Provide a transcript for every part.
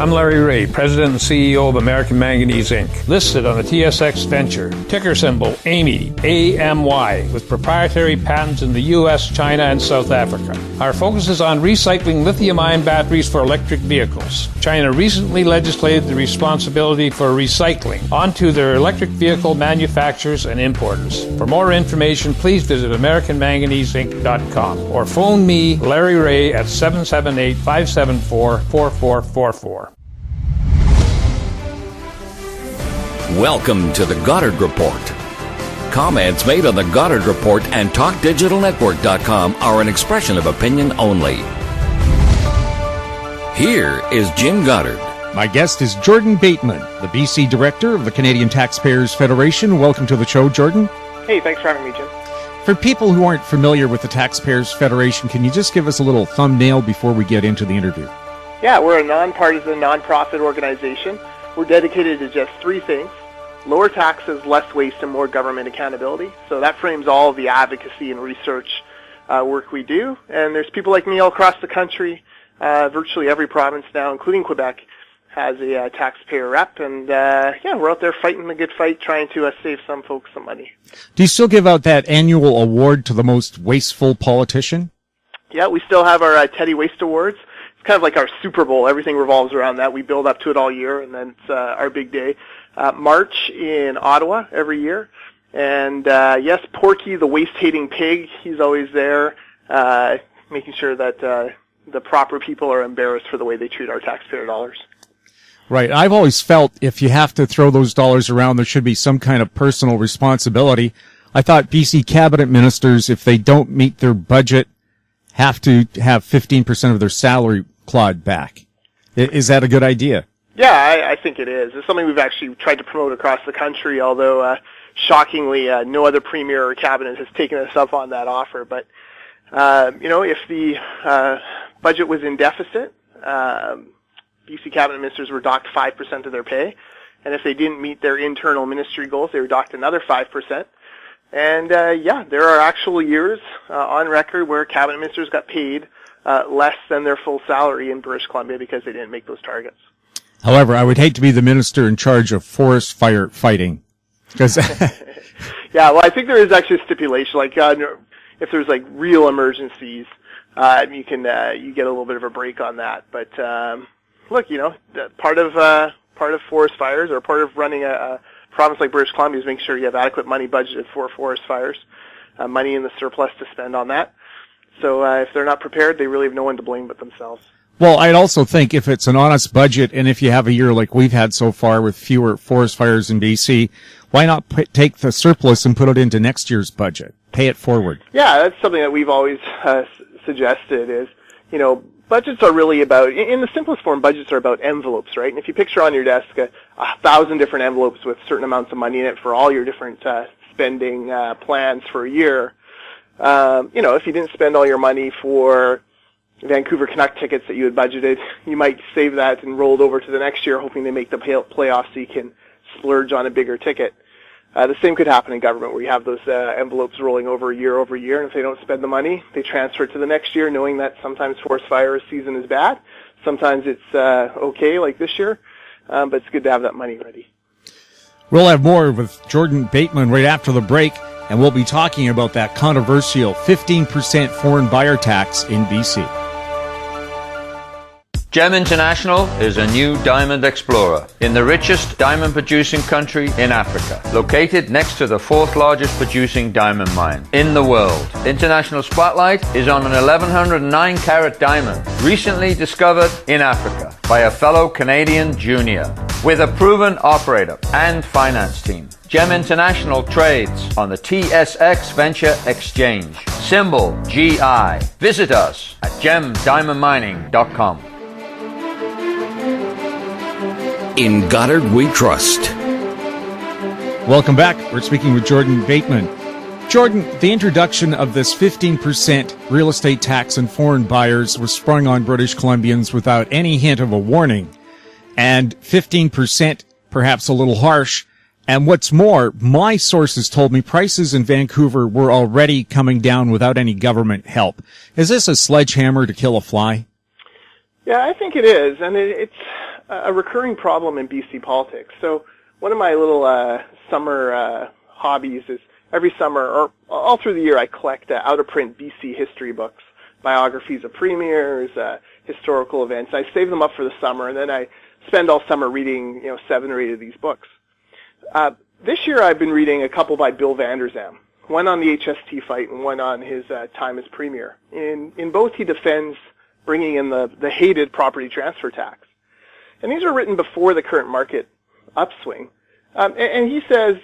I'm Larry Ray, President and CEO of American Manganese Inc., listed on the TSX Venture, ticker symbol AMY, A-M-Y, with proprietary patents in the U.S., China, and South Africa. Our focus is on recycling lithium-ion batteries for electric vehicles. China recently legislated the responsibility for recycling onto their electric vehicle manufacturers and importers. For more information, please visit AmericanManganeseInc.com or phone me, Larry Ray, at 778-574-4444. Welcome to the Goddard Report. Comments made on the Goddard Report and TalkDigitalNetwork.com are an expression of opinion only. Here is Jim Goddard. My guest is Jordan Bateman, the BC Director of the Canadian Taxpayers Federation. Welcome to the show, Jordan. Hey, thanks for having me, Jim. For people who aren't familiar with the Taxpayers Federation, can you just give us a little thumbnail before we get into the interview? Yeah, we're a nonpartisan, nonprofit organization. We're dedicated to just three things: lower taxes, less waste, and more government accountability. So that frames all of the advocacy and research work we do. And there's people like me all across the country. Virtually every province now, including Quebec, has a taxpayer rep. And we're out there fighting the good fight, trying to save some folks some money. Do you still give out that annual award to the most wasteful politician? Yeah, we still have our Teddy Waste Awards. It's kind of like our Super Bowl. Everything revolves around that. We build up to it all year, and then it's our big day. March in Ottawa every year. And yes, Porky, the waste-hating pig, he's always there, making sure that the proper people are embarrassed for the way they treat our taxpayer dollars. Right. I've always felt if you have to throw those dollars around, there should be some kind of personal responsibility. I thought BC cabinet ministers, if they don't meet their budget, have to have 15% of their salary clawed back. Is that a good idea? Yeah, I think it is. It's something we've actually tried to promote across the country, although shockingly no other premier or cabinet has taken us up on that offer. But, if the budget was in deficit, BC cabinet ministers were docked 5% of their pay. And if they didn't meet their internal ministry goals, they were docked another 5%. And, there are actual years on record where cabinet ministers got paid less than their full salary in British Columbia because they didn't make those targets. However, I would hate to be the minister in charge of forest fire fighting. Yeah, well, I think there is actually a stipulation. Like, if there's like real emergencies, you get a little bit of a break on that. But look, part of forest fires, or part of running a province like British Columbia, is making sure you have adequate money budgeted for forest fires, money in the surplus to spend on that. So if they're not prepared, they really have no one to blame but themselves. Well, I'd also think if it's an honest budget, and if you have a year like we've had so far with fewer forest fires in BC, why not take the surplus and put it into next year's budget? Pay it forward. Yeah, that's something that we've always suggested is, budgets are really about, in the simplest form, budgets are about envelopes, right? And if you picture on your desk 1,000 different envelopes with certain amounts of money in it for all your different spending plans for a year, if you didn't spend all your money for Vancouver Canuck tickets that you had budgeted, you might save that and roll it over to the next year, hoping they make the playoffs so you can splurge on a bigger ticket. The same could happen in government, where you have those envelopes rolling over year, and if they don't spend the money, they transfer it to the next year, knowing that sometimes forest fire season is bad, sometimes it's okay, like this year, but it's good to have that money ready. We'll have more with Jordan Bateman right after the break, and we'll be talking about that controversial 15% foreign buyer tax in BC. GEM International is a new diamond explorer in the richest diamond producing country in Africa, located next to the fourth largest producing diamond mine in the world. International Spotlight is on an 1109 carat diamond recently discovered in Africa by a fellow Canadian junior with a proven operator and finance team. GEM International trades on the TSX Venture Exchange, symbol GI. Visit us at gemdiamondmining.com. In Goddard we trust. Welcome back. We're speaking with Jordan Bateman. Jordan, the introduction of this 15% real estate tax on foreign buyers was sprung on British Columbians without any hint of a warning. And 15%, perhaps a little harsh. And what's more, my sources told me prices in Vancouver were already coming down without any government help. Is this a sledgehammer to kill a fly? Yeah, I think it is. And it's a recurring problem in BC politics. So one of my little summer hobbies is every summer, or all through the year, I collect out-of-print BC history books, biographies of premiers, historical events. I save them up for the summer, and then I spend all summer reading 7 or 8 of these books. This year I've been reading a couple by Bill Vander Zalm, one on the HST fight and one on his time as premier. In both he defends bringing in the hated property transfer tax. And these are written before the current market upswing. And he says,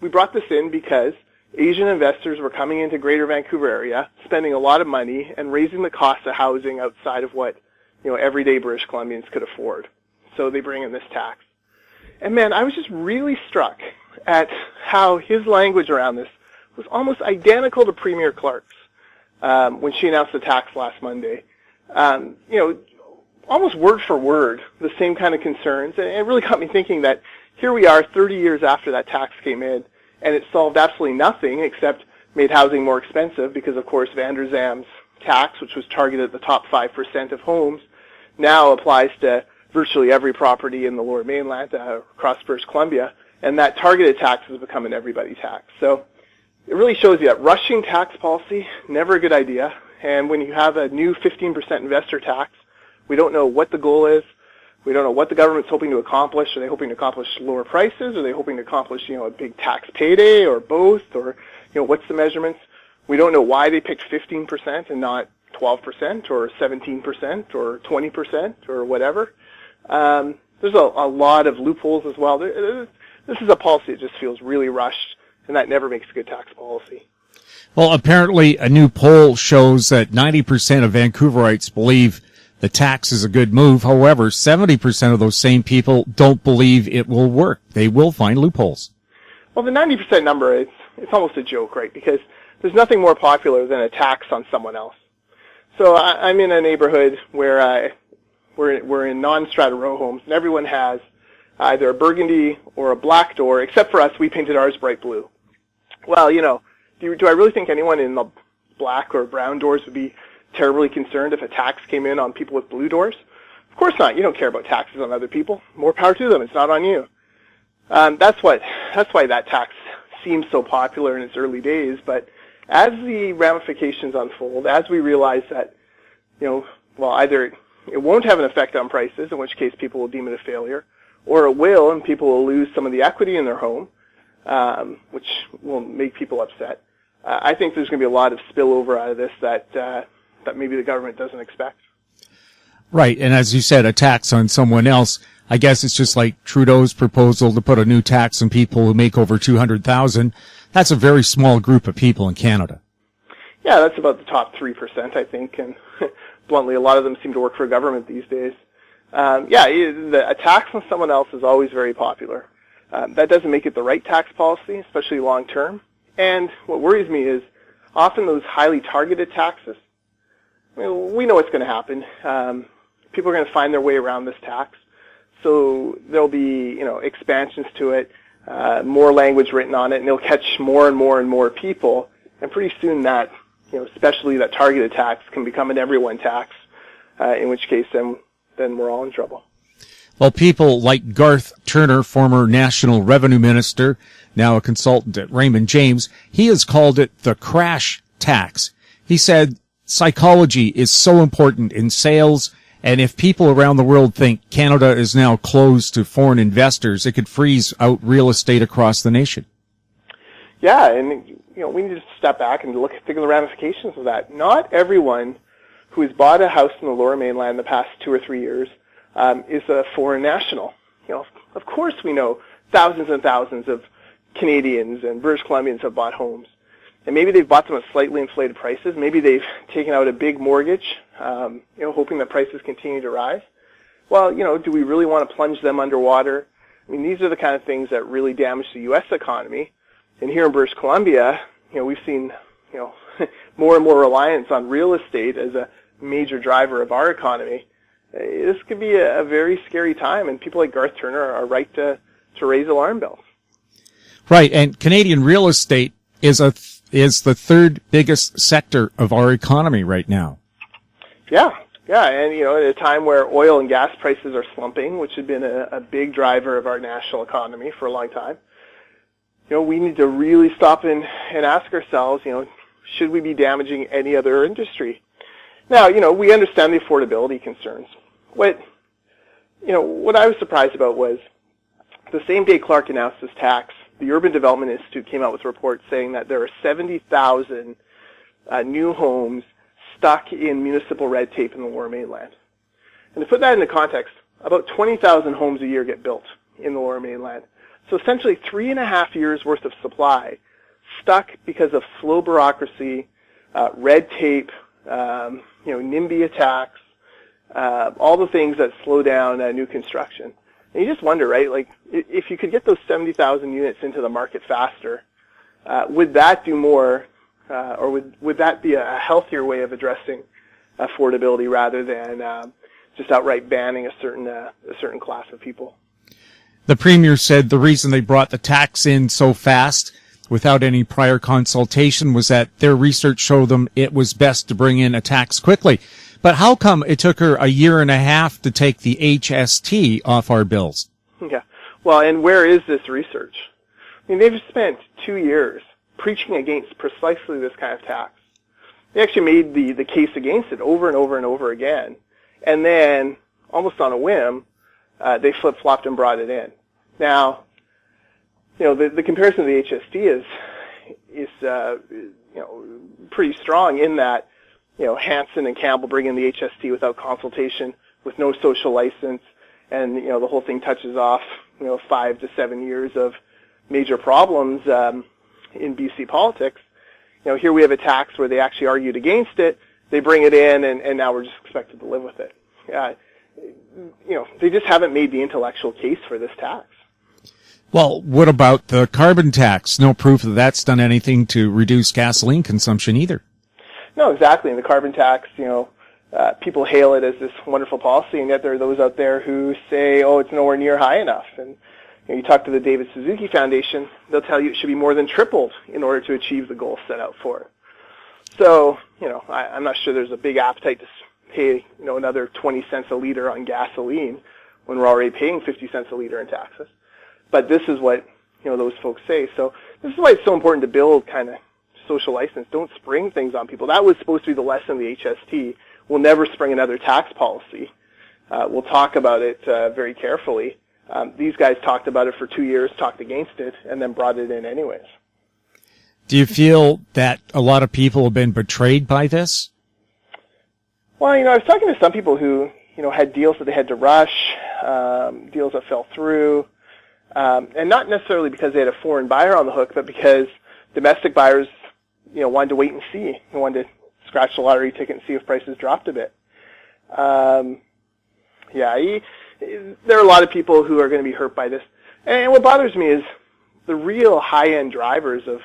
we brought this in because Asian investors were coming into Greater Vancouver area, spending a lot of money and raising the cost of housing outside of what, everyday British Columbians could afford. So they bring in this tax. And man, I was just really struck at how his language around this was almost identical to Premier Clark's when she announced the tax last Monday. Almost word for word, the same kind of concerns. And it really got me thinking that here we are 30 years after that tax came in, and it solved absolutely nothing except made housing more expensive because, of course, Vander Zalm's tax, which was targeted at the top 5% of homes, now applies to virtually every property in the Lower Mainland across British Columbia, and that targeted tax has become an everybody tax. So it really shows you that rushing tax policy, never a good idea, and when you have a new 15% investor tax, we don't know what the goal is. We don't know what the government's hoping to accomplish. Are they hoping to accomplish lower prices? Are they hoping to accomplish, a big tax payday or both? Or, what's the measurements? We don't know why they picked 15% and not 12% or 17% or 20% or whatever. There's a lot of loopholes as well. This is a policy that just feels really rushed, and that never makes a good tax policy. Well, apparently a new poll shows that 90% of Vancouverites believe the tax is a good move. However, 70% of those same people don't believe it will work. They will find loopholes. Well, the 90% number, it's almost a joke, right? Because there's nothing more popular than a tax on someone else. So I'm in a neighborhood where we're in non-strata row homes, and everyone has either a burgundy or a black door, except for us, we painted ours bright blue. Well, do I really think anyone in the black or brown doors would be terribly concerned if a tax came in on people with blue doors? Of course not. You don't care about taxes on other people. More power to them. It's not on you. That's why that tax seems so popular in its early days. But as the ramifications unfold, as we realize that, either it won't have an effect on prices, in which case people will deem it a failure, or it will, and people will lose some of the equity in their home, which will make people upset. I think there's going to be a lot of spillover out of this that maybe the government doesn't expect. Right, and as you said, a tax on someone else. I guess it's just like Trudeau's proposal to put a new tax on people who make over $200,000. That's a very small group of people in Canada. Yeah, that's about the top 3%, I think, and bluntly, a lot of them seem to work for government these days. A tax on someone else is always very popular. That doesn't make it the right tax policy, especially long term. And what worries me is often those highly targeted taxes. We know what's going to happen. People are going to find their way around this tax. So there'll be, expansions to it, more language written on it, and it'll catch more and more and more people. And pretty soon that, especially that targeted tax can become an everyone tax, in which case then we're all in trouble. Well, people like Garth Turner, former National Revenue Minister, now a consultant at Raymond James, he has called it the crash tax. He said psychology is so important in sales, and if people around the world think Canada is now closed to foreign investors, it could freeze out real estate across the nation. Yeah, and we need to step back and think of the ramifications of that. Not everyone who has bought a house in the Lower Mainland the past 2 or 3 years is a foreign national. Of course we know thousands and thousands of Canadians and British Columbians have bought homes. And maybe they've bought them at slightly inflated prices. Maybe they've taken out a big mortgage, hoping that prices continue to rise. Well, do we really want to plunge them underwater? I mean, these are the kind of things that really damage the U.S. economy. And here in British Columbia, we've seen, more and more reliance on real estate as a major driver of our economy. This could be a very scary time, and people like Garth Turner are right to raise alarm bells. Right, and Canadian real estate is the third biggest sector of our economy right now. Yeah, Yeah, and at a time where oil and gas prices are slumping, which had been a big driver of our national economy for a long time, we need to really stop and ask ourselves, should we be damaging any other industry? Now, we understand the affordability concerns. What I was surprised about was the same day Clark announced this tax, the Urban Development Institute came out with a report saying that there are 70,000 new homes stuck in municipal red tape in the Lower Mainland. And to put that into context, about 20,000 homes a year get built in the Lower Mainland. So essentially 3.5 years worth of supply stuck because of slow bureaucracy, red tape, NIMBY attacks, all the things that slow down new construction. And you just wonder, right, like if you could get those 70,000 units into the market faster, would that do more, or would that be a healthier way of addressing affordability rather than just outright banning a certain class of people? The Premier said the reason they brought the tax in so fast without any prior consultation was that their research showed them it was best to bring in a tax quickly. But how come it took her a year and a half to take the HST off our bills? Yeah. Well, and where is this research? I mean, they've spent 2 years preaching against precisely this kind of tax. They actually made the case against it over and over and over again. And then, almost on a whim, they flip-flopped and brought it in. Now, the comparison to the HST is pretty strong in that, Hansen and Campbell bring in the HST without consultation, with no social license, and, the whole thing touches off, 5 to 7 years of major problems in BC politics. Here we have a tax where they actually argued against it, they bring it in, and now we're just expected to live with it. They just haven't made the intellectual case for this tax. Well, what about the carbon tax? No proof that that's done anything to reduce gasoline consumption either. No, exactly. And the carbon tax, people hail it as this wonderful policy, and yet there are those out there who say, oh, it's nowhere near high enough. And you talk to the David Suzuki Foundation, they'll tell you it should be more than tripled in order to achieve the goals set out for it. So, I'm not sure there's a big appetite to pay, another 20 cents a liter on gasoline when we're already paying 50 cents a liter in taxes. But this is what, those folks say. So this is why it's so important to build kind of social license. Don't spring things on people. That was supposed to be the lesson of the HST. We'll never spring another tax policy. We'll talk about it very carefully. These guys talked about it for 2 years, talked against it, and then brought it in anyways. Do you feel that a lot of people have been betrayed by this? Well, I was talking to some people who, had deals that they had to rush, deals that fell through, and not necessarily because they had a foreign buyer on the hook, but because domestic buyers, wanted to wait and see. They wanted to scratch the lottery ticket and see if prices dropped a bit. There are a lot of people who are going to be hurt by this. And what bothers me is the real high-end drivers of,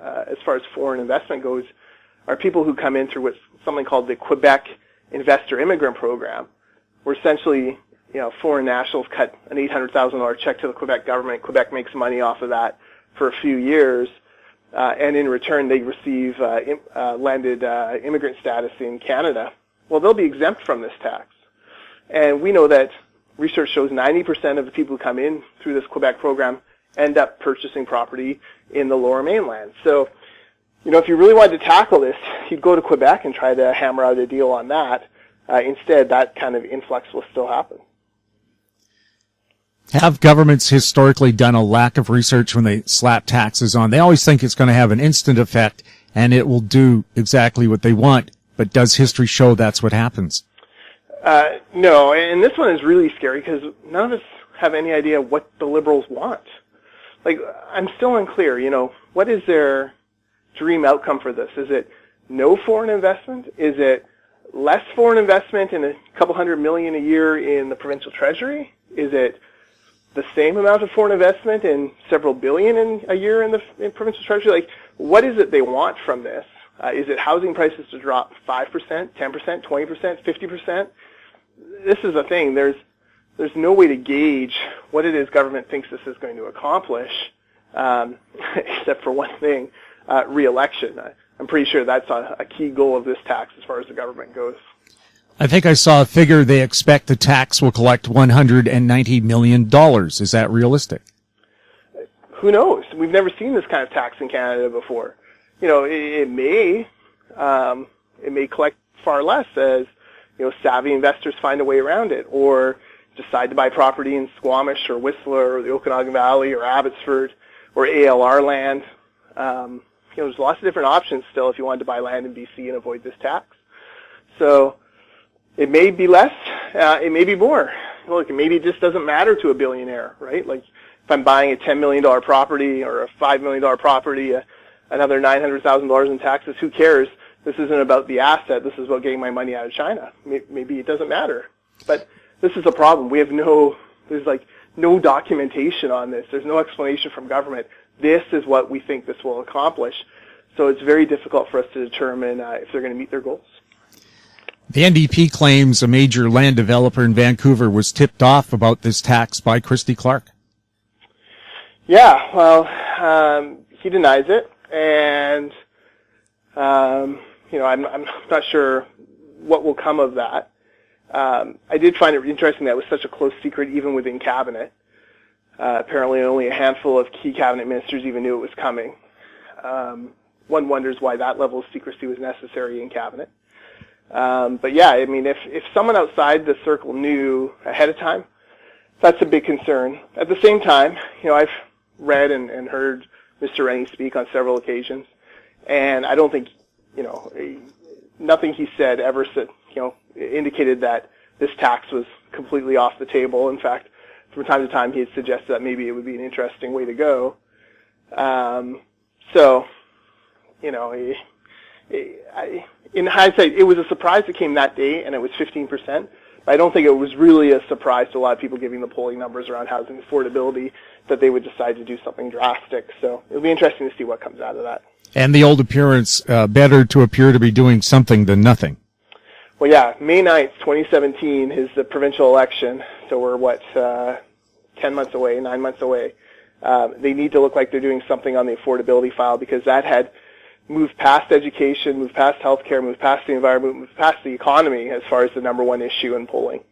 as far as foreign investment goes, are people who come in through what's something called the Quebec Investor Immigrant Program, where essentially, foreign nationals cut an $800,000 check to the Quebec government. Quebec makes money off of that for a few years, and in return they receive landed immigrant status in Canada. Well, they'll be exempt from this tax. And we know that research shows 90% of the people who come in through this Quebec program end up purchasing property in the Lower Mainland. So, if you really wanted to tackle this, you'd go to Quebec and try to hammer out a deal on that. Instead, that kind of influx will still happen. Have governments historically done a lack of research when they slap taxes on? They always think it's going to have an instant effect and it will do exactly what they want. But does history show that's what happens? No, and this one is really scary because none of us have any idea what the Liberals want. Like, I'm still unclear, what is their dream outcome for this? Is it no foreign investment? Is it less foreign investment and a couple $100 million a year in the provincial treasury? Is it the same amount of foreign investment and several billion a year in provincial treasury? Like, what is it they want from this? Is it housing prices to drop 5%, 10%, 20%, 50%? This is the thing. There's no way to gauge what it is government thinks this is going to accomplish, except for one thing, re-election. I'm pretty sure that's a key goal of this tax as far as the government goes. I think I saw a figure they expect the tax will collect $190 million. Is that realistic? Who knows? We've never seen this kind of tax in Canada before. You know, it may collect far less as, you know, savvy investors find a way around it, or decide to buy property in Squamish or Whistler or the Okanagan Valley or Abbotsford or ALR land. You know, there's lots of different options still if you wanted to buy land in BC and avoid this tax. So it may be less, it may be more. Look, maybe it just doesn't matter to a billionaire, right? Like if I'm buying a $10 million property or a $5 million property, another $900,000 in taxes, who cares? This isn't about the asset. This is about getting my money out of China. Maybe it doesn't matter. But this is a problem. We have there's like no documentation on this. There's no explanation from government. This is what we think this will accomplish. So it's very difficult for us to determine if they're going to meet their goals. The NDP claims a major land developer in Vancouver was tipped off about this tax by Christy Clark. Yeah, well, he denies it, and you know, I'm not sure what will come of that. I did find it interesting that it was such a close secret even within cabinet. Apparently only a handful of key cabinet ministers even knew it was coming. One wonders why that level of secrecy was necessary in cabinet. But yeah, I mean, if someone outside the circle knew ahead of time, that's a big concern. At the same time, you know, I've read and heard Mr. Rennie speak on several occasions, and I don't think, you know, nothing he said ever said, you know, indicated that this tax was completely off the table. In fact, from time to time, he had suggested that maybe it would be an interesting way to go. So, you know, in hindsight, it was a surprise it came that day, and it was 15%. But I don't think it was really a surprise to a lot of people giving the polling numbers around housing affordability that they would decide to do something drastic. So it'll be interesting to see what comes out of that. And the old appearance, better to appear to be doing something than nothing. Well, yeah, May 9th, 2017 is the provincial election. So we're, 9 months away. They need to look like they're doing something on the affordability file, because that had moved past education, moved past healthcare, moved past the environment, moved past the economy as far as the number one issue in polling.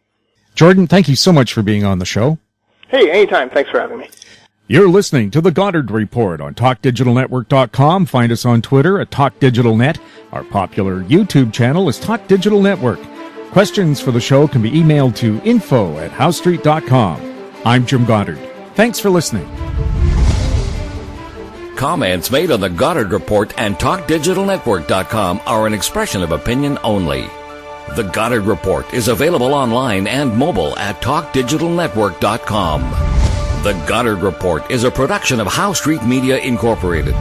Jordan, thank you so much for being on the show. Hey, anytime. Thanks for having me. You're listening to The Goddard Report on TalkDigitalNetwork.com. Find us on Twitter at TalkDigitalNet. Our popular YouTube channel is Talk Digital Network. Questions for the show can be emailed to info@HowStreet.com. I'm Jim Goddard. Thanks for listening. Comments made on The Goddard Report and TalkDigitalNetwork.com are an expression of opinion only. The Goddard Report is available online and mobile at TalkDigitalNetwork.com. The Goddard Report is a production of How Street Media Incorporated.